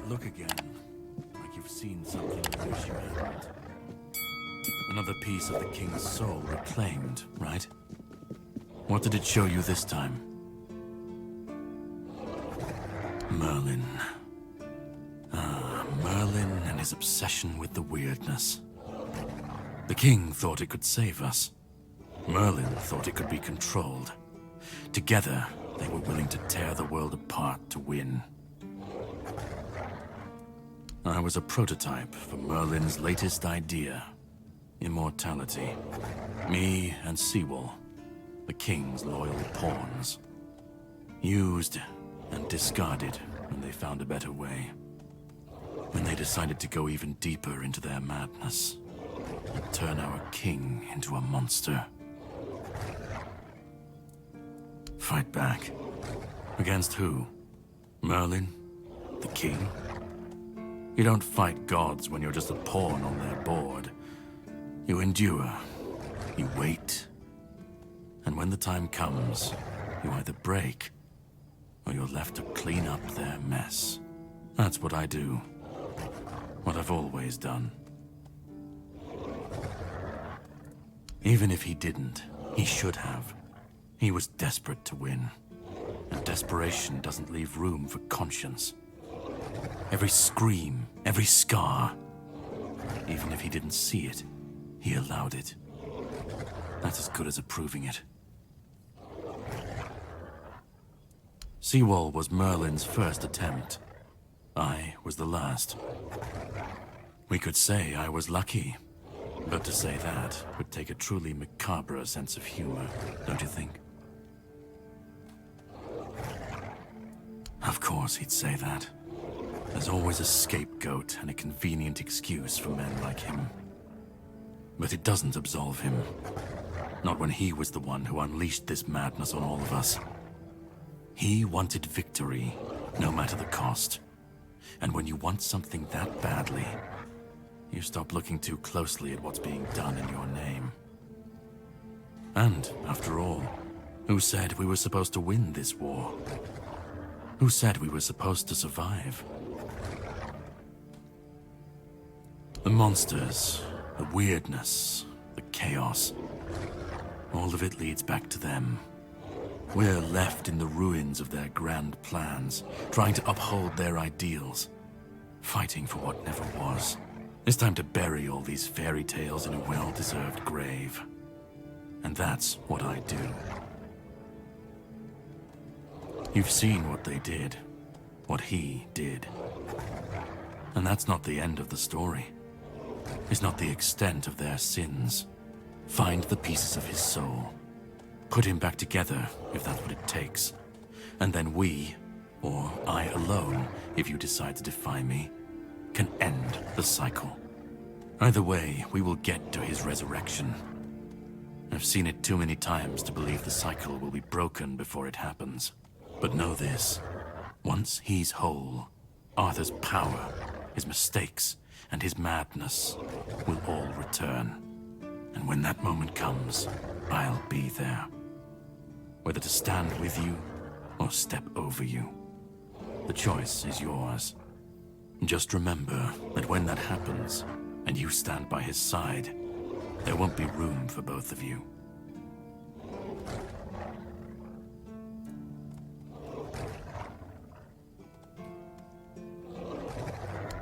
look again, like you've seen something you wish you hadn't. Another piece of the king's soul reclaimed, right? What did it show you this time? Merlin. Merlin and his obsession with the weirdness. The king thought it could save us. Merlin thought it could be controlled. Together, they were willing to tear the world apart to win. I was a prototype for Merlin's latest idea. Immortality. Me and Seawall, the king's loyal pawns. Used and discarded when they found a better way. When they decided to go even deeper into their madness and turn our king into a monster. Fight back. Against who? Merlin? The king? You don't fight gods when you're just a pawn on their board. You endure. You wait. And when the time comes, you either break, or you're left to clean up their mess. That's what I do. What I've always done. Even if he didn't, he should have. He was desperate to win. And desperation doesn't leave room for conscience. Every scream, every scar. Even if he didn't see it, he allowed it. That's as good as approving it. Seawall was Merlin's first attempt. I was the last. We could say I was lucky, but to say that would take a truly macabre sense of humor, don't you think? Of course he'd say that. There's always a scapegoat and a convenient excuse for men like him. But it doesn't absolve him. Not when he was the one who unleashed this madness on all of us. He wanted victory, no matter the cost. And when you want something that badly, you stop looking too closely at what's being done in your name. And, after all, who said we were supposed to win this war? Who said we were supposed to survive? The monsters, the weirdness, the chaos, all of it leads back to them. We're left in the ruins of their grand plans, trying to uphold their ideals, fighting for what never was. It's time to bury all these fairy tales in a well-deserved grave. And that's what I do. You've seen what they did, what he did. And that's not the end of the story. It's not the extent of their sins. Find the pieces of his soul. Put him back together, if that's what it takes. And then we, or I alone, if you decide to defy me, can end the cycle. Either way, we will get to his resurrection. I've seen it too many times to believe the cycle will be broken before it happens. But know this, once he's whole, Arthur's power, his mistakes, and his madness will all return. And when that moment comes, I'll be there. Whether to stand with you or step over you. The choice is yours. Just remember that when that happens, and you stand by his side, there won't be room for both of you.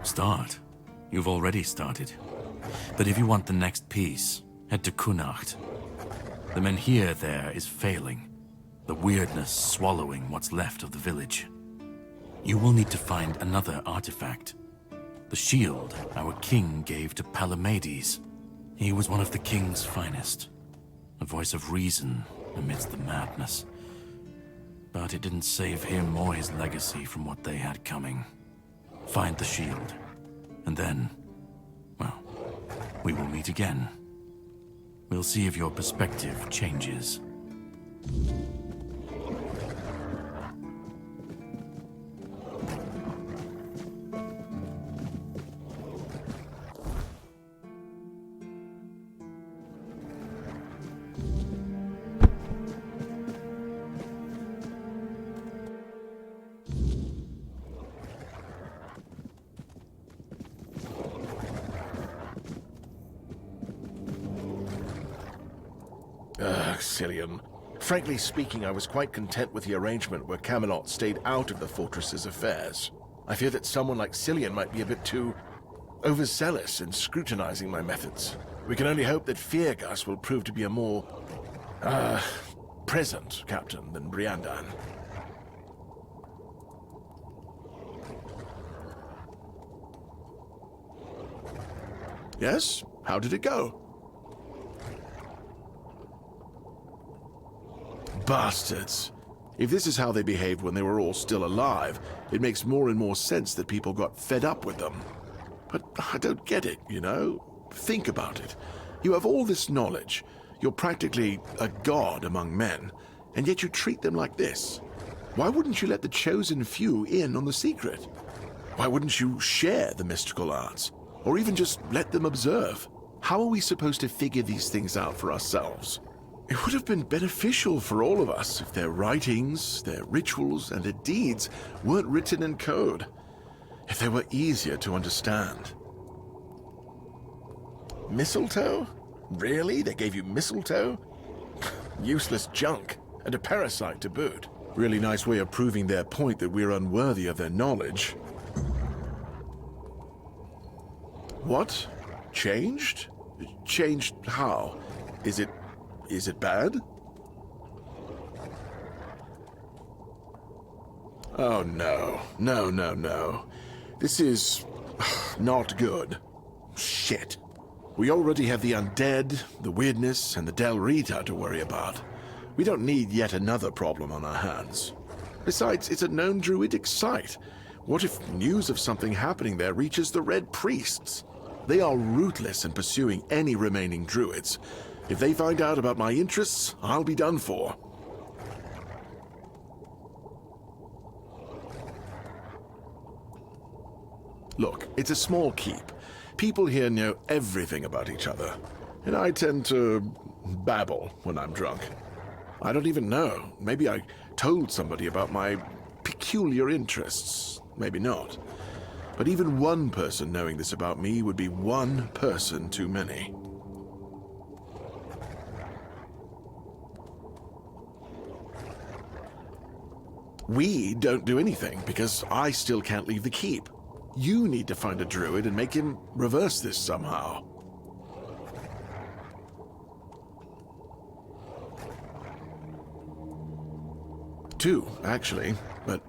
Start. You've already started. But if you want the next piece, head to Kunacht. The Menhir there is failing. The weirdness swallowing what's left of the village. You will need to find another artifact. The shield our king gave to Palamedes. He was one of the king's finest. A voice of reason amidst the madness. But it didn't save him or his legacy from what they had coming. Find the shield. And then, well, we will meet again. We'll see if your perspective changes. Cillian. Frankly speaking, I was quite content with the arrangement where Camelot stayed out of the fortress's affairs. I fear that someone like Cillian might be a bit too overzealous in scrutinizing my methods. We can only hope that Feargus will prove to be a more, present captain than Briandan. Yes? How did it go? Bastards. If this is how they behaved when they were all still alive, it makes more and more sense that people got fed up with them. But I don't get it, you know? Think about it. You have all this knowledge. You're practically a god among men, and yet you treat them like this. Why wouldn't you let the chosen few in on the secret? Why wouldn't you share the mystical arts? Or even just let them observe? How are we supposed to figure these things out for ourselves? It would have been beneficial for all of us if their writings, their rituals, and their deeds weren't written in code. If they were easier to understand. Mistletoe? Really? They gave you mistletoe? Useless junk, and a parasite to boot. Really nice way of proving their point that we're unworthy of their knowledge. What? Changed? Changed how? Is it bad? Oh no. No. This is not good. Shit. We already have the undead, the weirdness, and the Del Rita to worry about. We don't need yet another problem on our hands. Besides, it's a known druidic site. What if news of something happening there reaches the Red Priests? They are ruthless in pursuing any remaining druids. If they find out about my interests, I'll be done for. Look, it's a small keep. People here know everything about each other, and I tend to babble when I'm drunk. I don't even know. Maybe I told somebody about my peculiar interests. Maybe not. But even one person knowing this about me would be one person too many. We don't do anything because I still can't leave the keep. You need to find a druid and make him reverse this somehow. Two, actually, but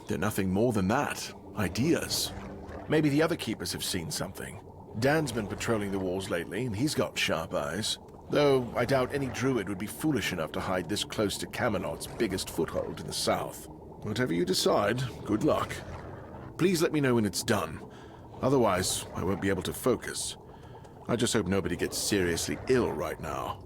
they're nothing more than that. Ideas. Maybe the other keepers have seen something. Dan's been patrolling the walls lately, and he's got sharp eyes. Though I doubt any druid would be foolish enough to hide this close to Camelot's biggest foothold in the south. Whatever you decide, good luck. Please let me know when it's done. Otherwise, I won't be able to focus. I just hope nobody gets seriously ill right now.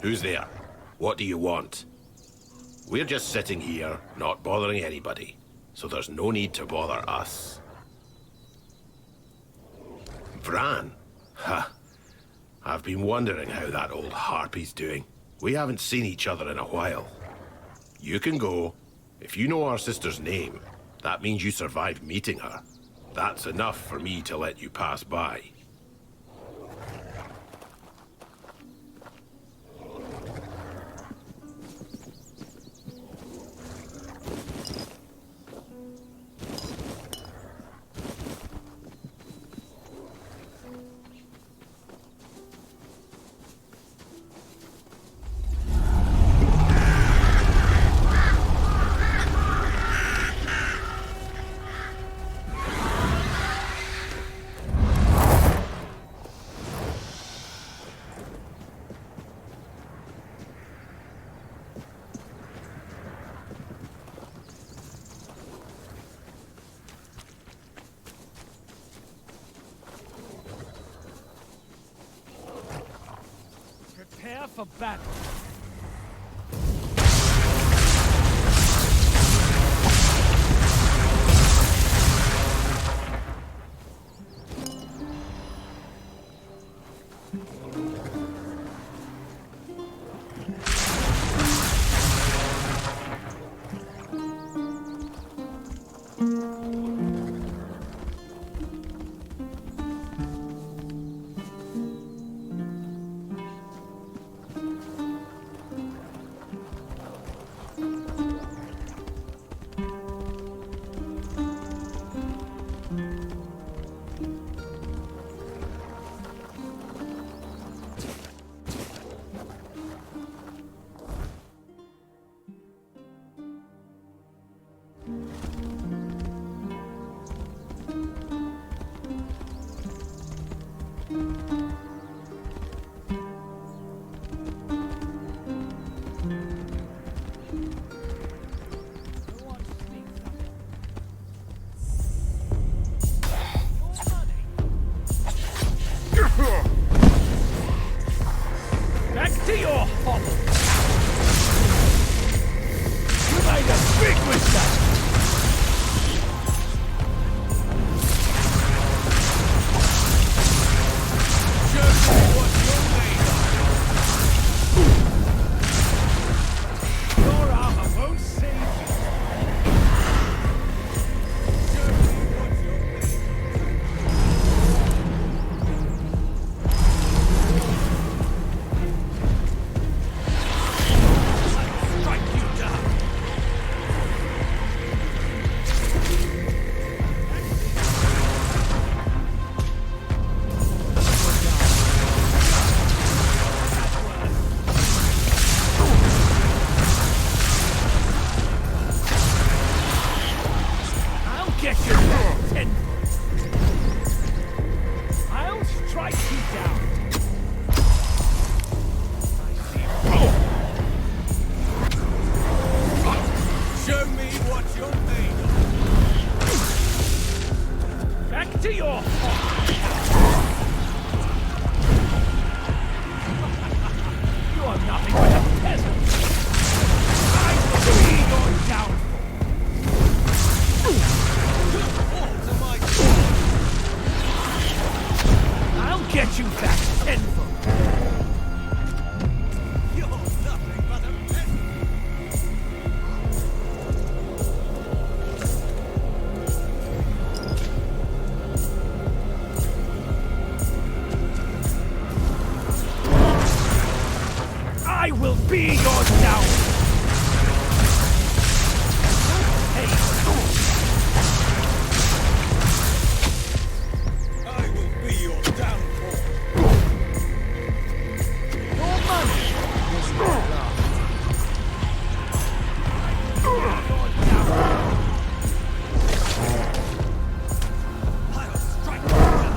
Who's there? What do you want? We're just sitting here, not bothering anybody, so there's no need to bother us. Vran? Ha! I've been wondering how that old harpy's doing. We haven't seen each other in a while. You can go. If you know our sister's name, that means you survived meeting her. That's enough for me to let you pass by. for battle. Back to your hovel! You made a big mistake! Show me what you're made of! Your armor won't save you! Show me what you're made of! Strike you down! I'll get you back, tenfold! I'll strike you down! I see. Show me what you're made of! Back to your home! You are nothing but a peasant! I will be your downfall! I'll get you back tenfold! You're nothing but a peasant! I will be your downfall! Hey! I will be your downfall! Your money is not love. Your downfall! I'll strike you down!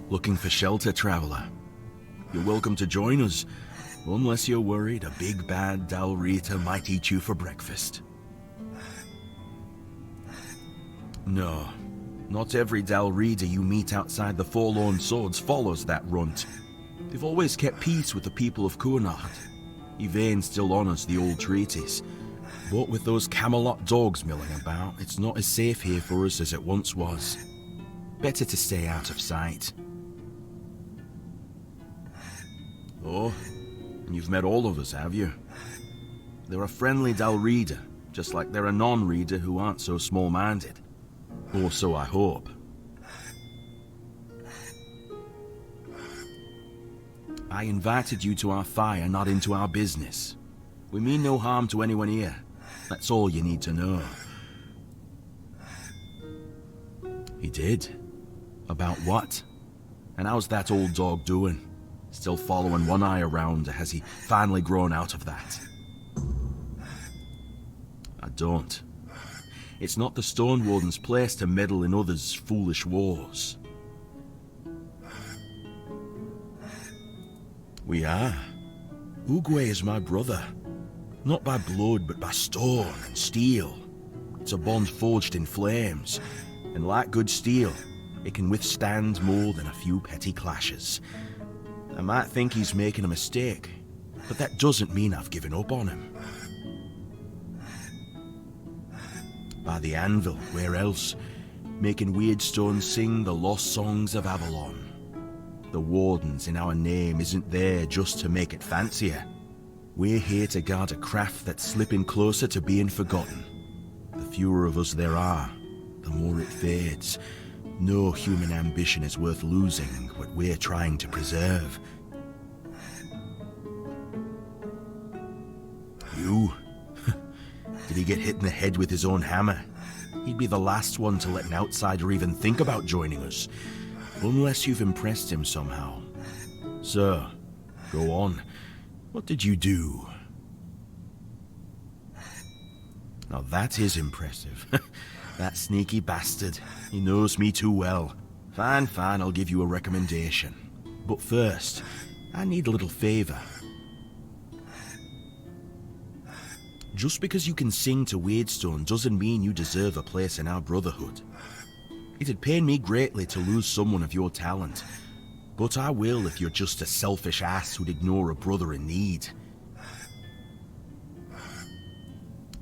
Looking for shelter, traveler? You're welcome to join us, unless you're worried a big bad Dalrita might eat you for breakfast. No, not every Dalrita you meet outside the Forlorn Swords follows that runt. They've always kept peace with the people of Kuanart. Yvain still honors the old treaties. But with those Camelot dogs milling about, it's not as safe here for us as it once was. Better to stay out of sight. Oh, and you've met all of us, have you? There are friendly Dalrida, just like there are non-reader who aren't so small-minded. Or so I hope. I invited you to our fire, not into our business. We mean no harm to anyone here. That's all you need to know. He did? About what? And how's that old dog doing? Still following one eye around, or has he finally grown out of that? I don't. It's not the Stone Warden's place to meddle in others' foolish wars. We are. Oogway is my brother. Not by blood, but by stone and steel. It's a bond forged in flames, and like good steel, it can withstand more than a few petty clashes. I might think he's making a mistake, but that doesn't mean I've given up on him. By the anvil, where else? Making Weirdstone sing the lost songs of Avalon. The Wardens in our name isn't there just to make it fancier. We're here to guard a craft that's slipping closer to being forgotten. The fewer of us there are, the more it fades. No human ambition is worth losing what we're trying to preserve. You? Did he get hit in the head with his own hammer? He'd be the last one to let an outsider even think about joining us, unless you've impressed him somehow. So, go on. What did you do? Now that is impressive. That sneaky bastard. He knows me too well. Fine, I'll give you a recommendation. But first, I need a little favor. Just because you can sing to Weirdstone doesn't mean you deserve a place in our brotherhood. It'd pain me greatly to lose someone of your talent, but I will if you're just a selfish ass who'd ignore a brother in need.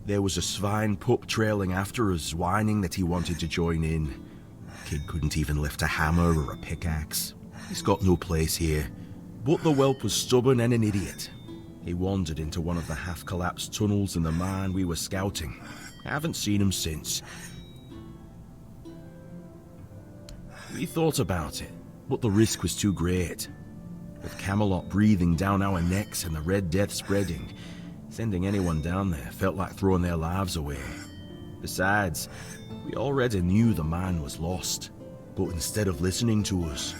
There was a swine pup trailing after us, whining that he wanted to join in. Kid couldn't even lift a hammer or a pickaxe. He's got no place here. But the whelp was stubborn and an idiot. He wandered into one of the half-collapsed tunnels in the mine we were scouting. I haven't seen him since. We thought about it, but the risk was too great. With Camelot breathing down our necks and the Red Death spreading, sending anyone down there felt like throwing their lives away. Besides, we already knew the mine was lost, but instead of listening to us,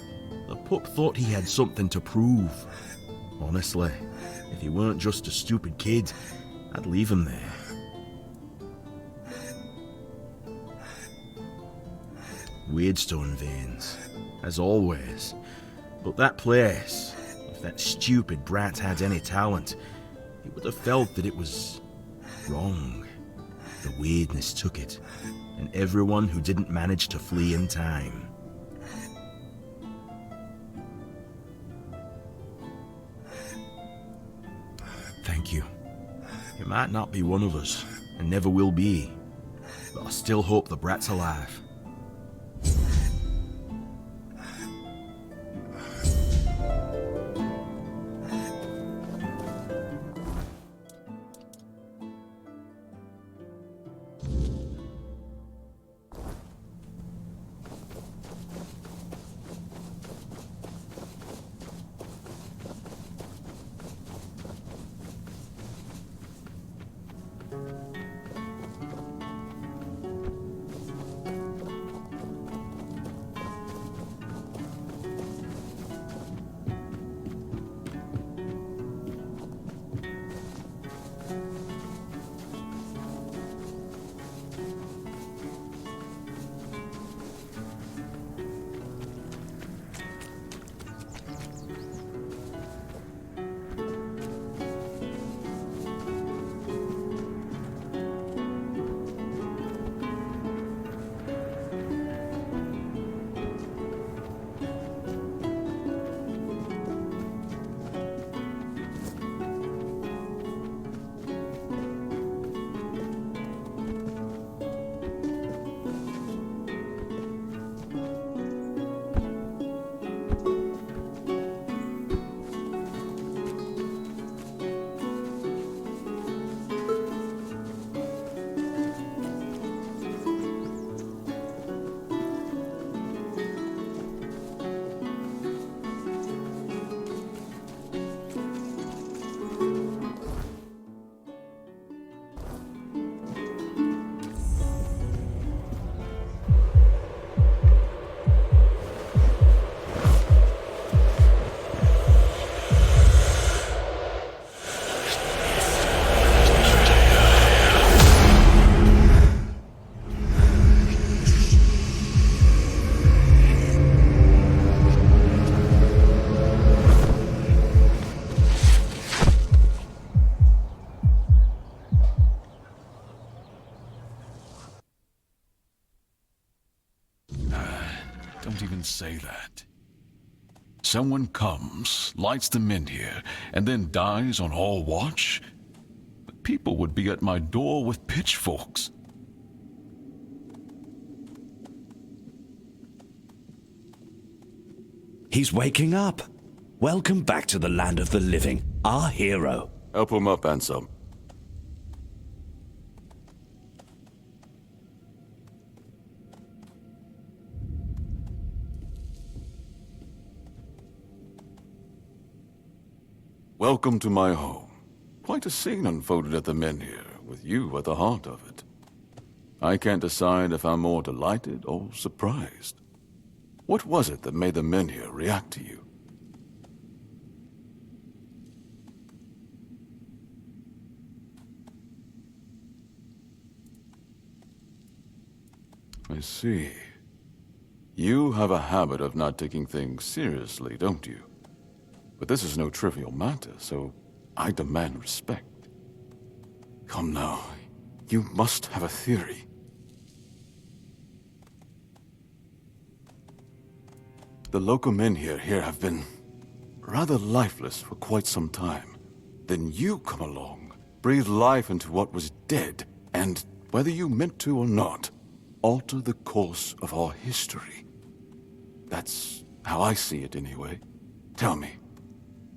the pup thought he had something to prove. Honestly, if he weren't just a stupid kid, I'd leave him there. Weirdstone veins, as always. But that place, if that stupid brat had any talent, he would have felt that it was wrong. The weirdness took it, and everyone who didn't manage to flee in time. Thank you. He might not be one of us, and never will be, but I still hope the brat's alive. Don't even say that. Someone comes, lights them in here, and then dies on our watch? People would be at my door with pitchforks. He's waking up. Welcome back to the land of the living, our hero. Help him up, Ansem. Welcome to my home. Quite a scene unfolded at the Menhir, with you at the heart of it. I can't decide if I'm more delighted or surprised. What was it that made the Menhir react to you? I see. You have a habit of not taking things seriously, don't you? But this is no trivial matter, so I demand respect. Come now, you must have a theory. The local Menhir here have been rather lifeless for quite some time. Then you come along, breathe life into what was dead, and, whether you meant to or not, alter the course of our history. That's how I see it anyway. Tell me,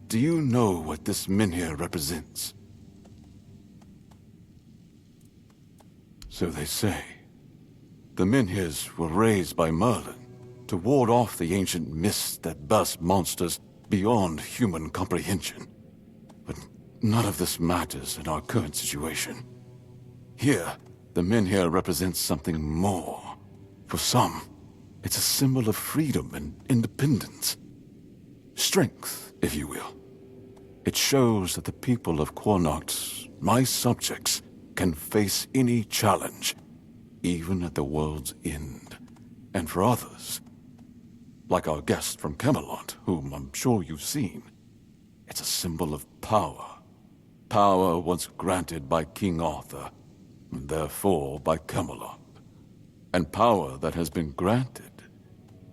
do you know what this Menhir represents? So they say. The Menhirs were raised by Merlin to ward off the ancient mists that burst monsters beyond human comprehension. But none of this matters in our current situation. Here, the Menhir represents something more. For some, it's a symbol of freedom and independence. Strength, if you will. It shows that the people of Qornocht, my subjects, can face any challenge, even at the world's end. And for others, like our guest from Camelot, whom I'm sure you've seen, it's a symbol of power. Power once granted by King Arthur, and therefore by Camelot. And power that has been granted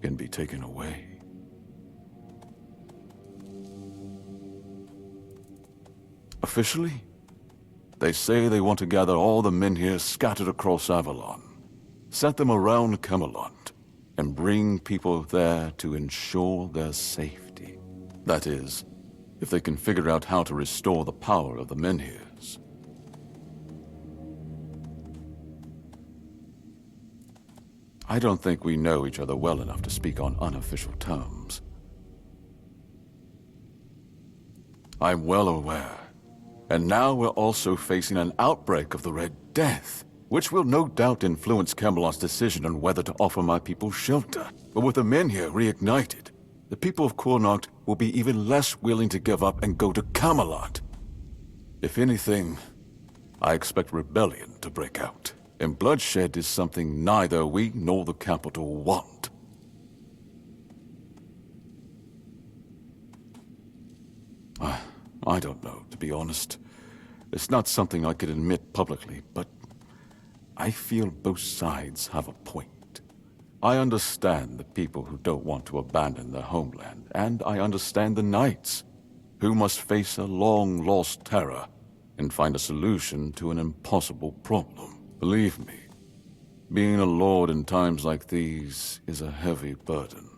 can be taken away. Officially, they say they want to gather all the Menhir scattered across Avalon, set them around Camelot, and bring people there to ensure their safety. That is, if they can figure out how to restore the power of the Menhirs. I don't think we know each other well enough to speak on unofficial terms. I'm well aware. And now we're also facing an outbreak of the Red Death, which will no doubt influence Camelot's decision on whether to offer my people shelter. But with the Menhir reignited, the people of Qornocht will be even less willing to give up and go to Camelot. If anything, I expect rebellion to break out. And bloodshed is something neither we nor the capital want. I don't know, to be honest. It's not something I could admit publicly, but I feel both sides have a point. I understand the people who don't want to abandon their homeland, and I understand the knights, who must face a long-lost terror and find a solution to an impossible problem. Believe me, being a lord in times like these is a heavy burden.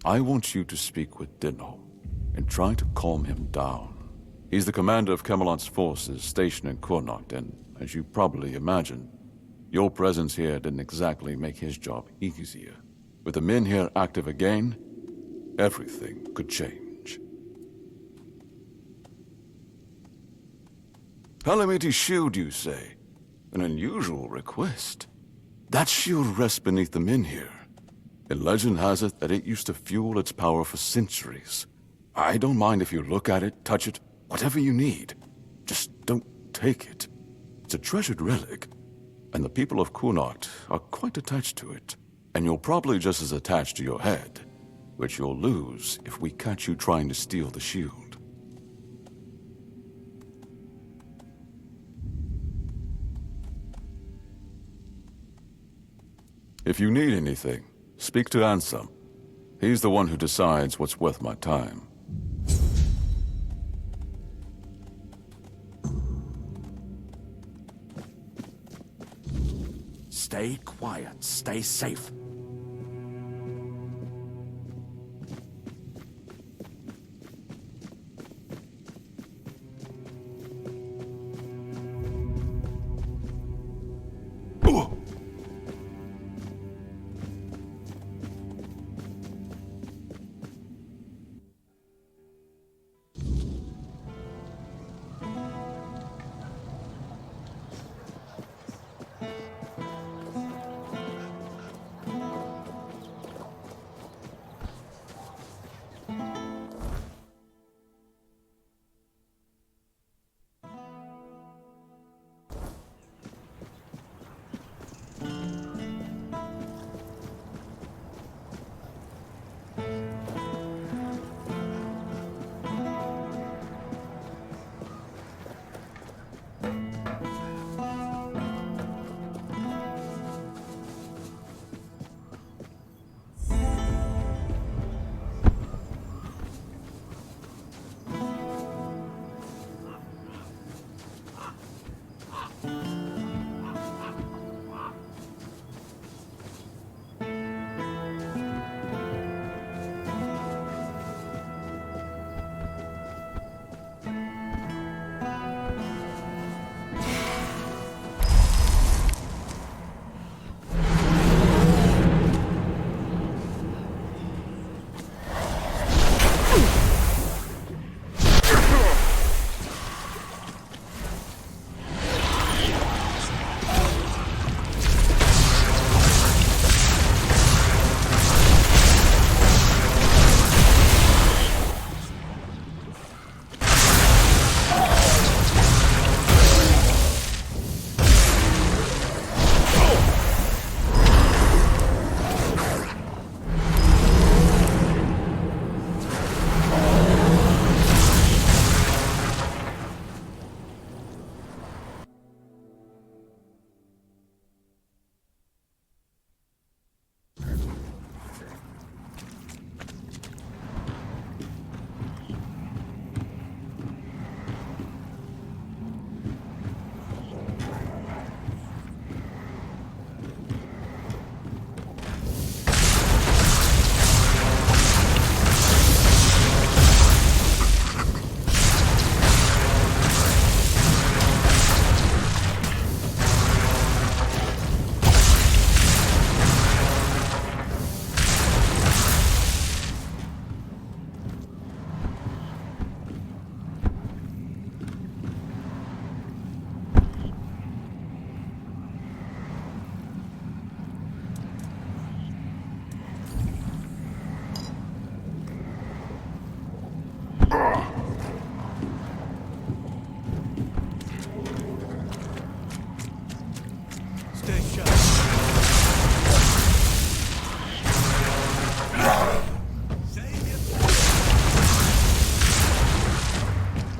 I want you to speak with Dinho and try to calm him down. He's the commander of Camelot's forces stationed in Qornocht, and as you probably imagine, your presence here didn't exactly make his job easier. With the Menhir active again, everything could change. Calamity Shield, you say? An unusual request. That shield rests beneath the Menhir. And legend has it that it used to fuel its power for centuries. I don't mind if you look at it, touch it, whatever you need. Just don't take it. It's a treasured relic, and the people of Qornocht are quite attached to it. And you're probably just as attached to your head, which you'll lose if we catch you trying to steal the shield. If you need anything, speak to Ansem. He's the one who decides what's worth my time. Stay quiet. Stay safe.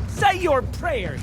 Say your prayers!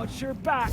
Watch your back!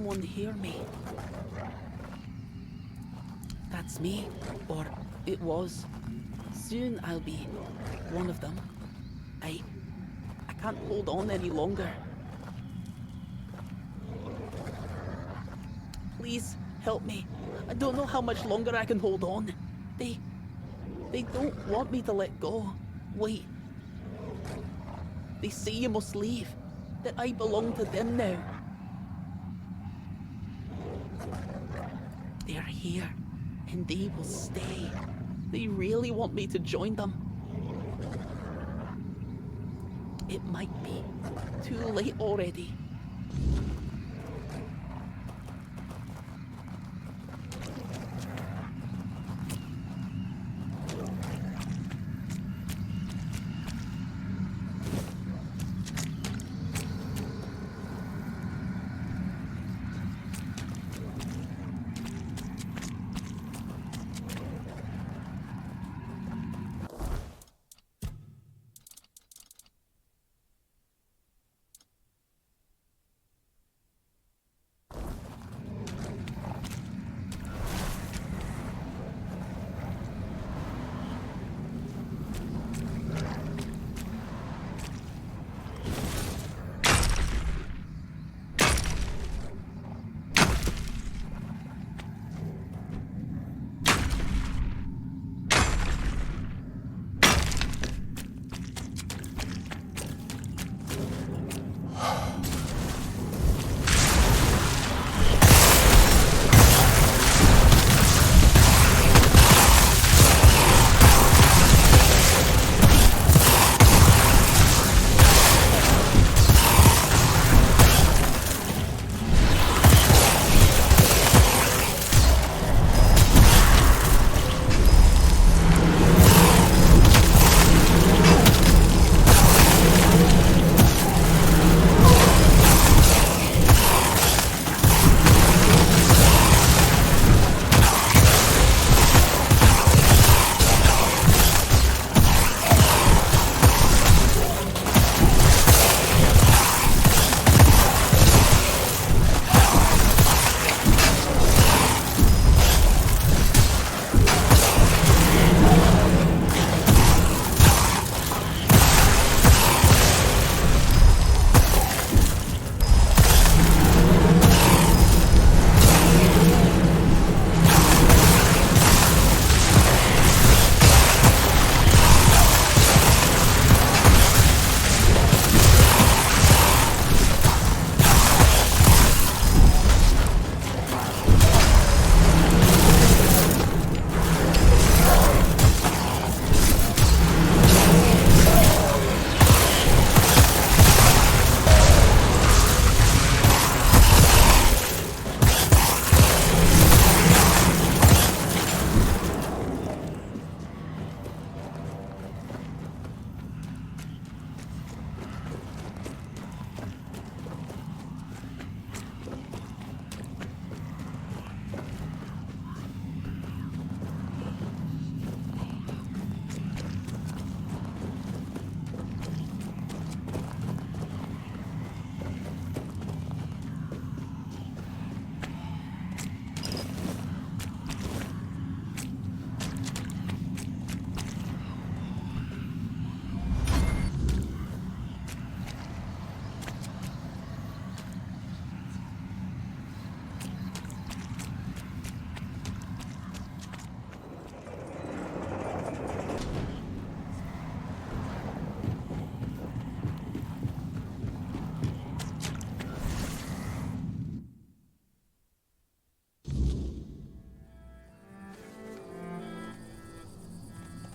someone hear me? That's me, or it was. Soon I'll be one of them. I can't hold on any longer. Please help me. I don't know how much longer I can hold on. They don't want me to let go. Wait. They say you must leave. That I belong to them now. They're here, and they will stay. They really want me to join them. It might be too late already.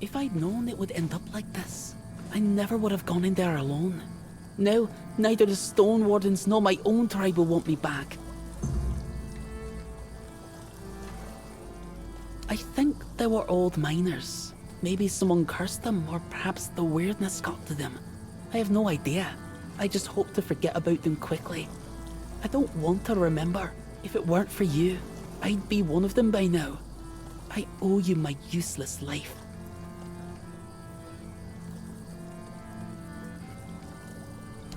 If I'd known it would end up like this, I never would have gone in there alone. Now, neither the Stone Wardens nor my own tribe will want me back. I think they were old miners. Maybe someone cursed them, or perhaps the weirdness got to them. I have no idea. I just hope to forget about them quickly. I don't want to remember. If it weren't for you, I'd be one of them by now. I owe you my useless life.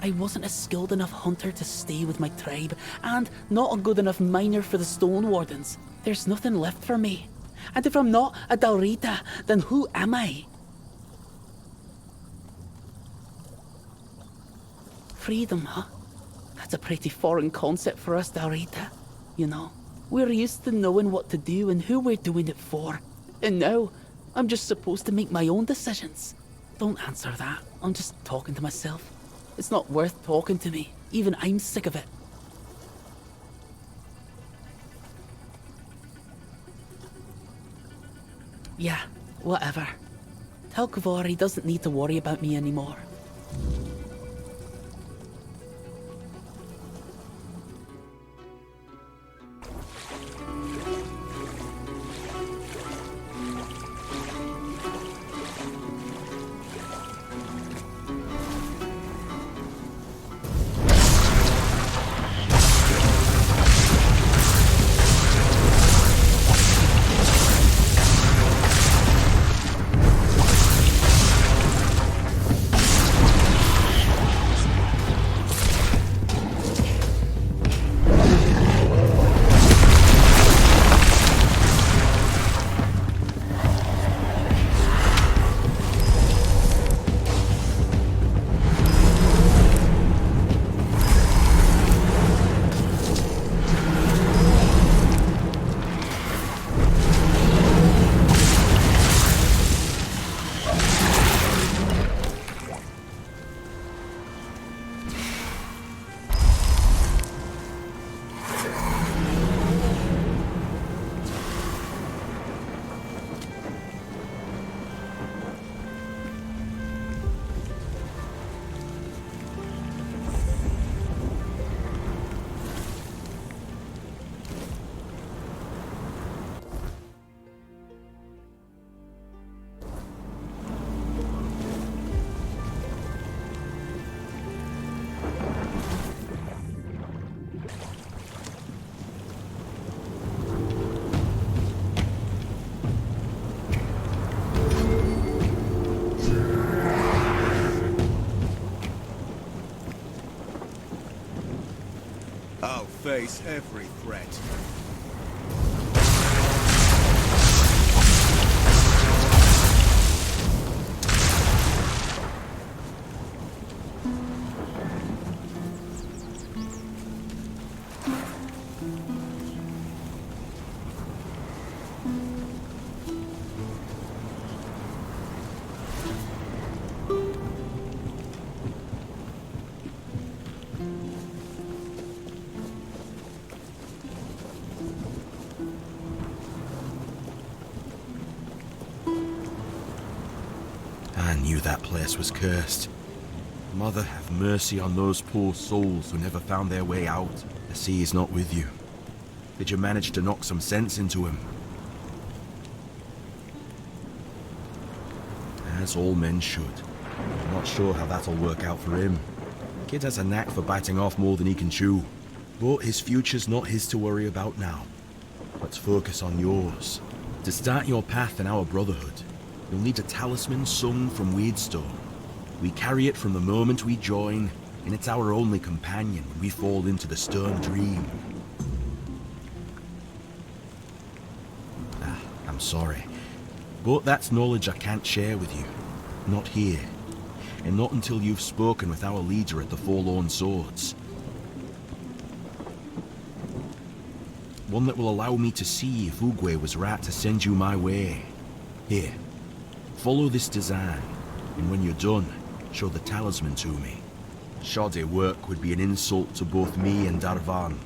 I wasn't a skilled enough hunter to stay with my tribe, and not a good enough miner for the Stone Wardens. There's nothing left for me. And if I'm not a Dalrita, then who am I? Freedom, huh? That's a pretty foreign concept for us, Dalrita. You know, we're used to knowing what to do and who we're doing it for. And now, I'm just supposed to make my own decisions. Don't answer that. I'm just talking to myself. It's not worth talking to me. Even I'm sick of it. Yeah, whatever. Tell Kavor he doesn't need to worry about me anymore. I'll face every threat. I knew that place was cursed. Mother, have mercy on those poor souls who never found their way out. I see he's not with you. Did you manage to knock some sense into him? As all men should. I'm not sure how that'll work out for him. Kid has a knack for biting off more than he can chew. But his future's not his to worry about now. Let's focus on yours. To start your path in our brotherhood, you'll need a talisman sung from Weedstone. We carry it from the moment we join, and it's our only companion when we fall into the stern dream. I'm sorry, but that's knowledge I can't share with you. Not here, and not until you've spoken with our leader at the Forlorn Swords. One that will allow me to see if Oogway was right to send you my way. Here, follow this design, and when you're done, show the talisman to me. Shoddy work would be an insult to both me and Darvan.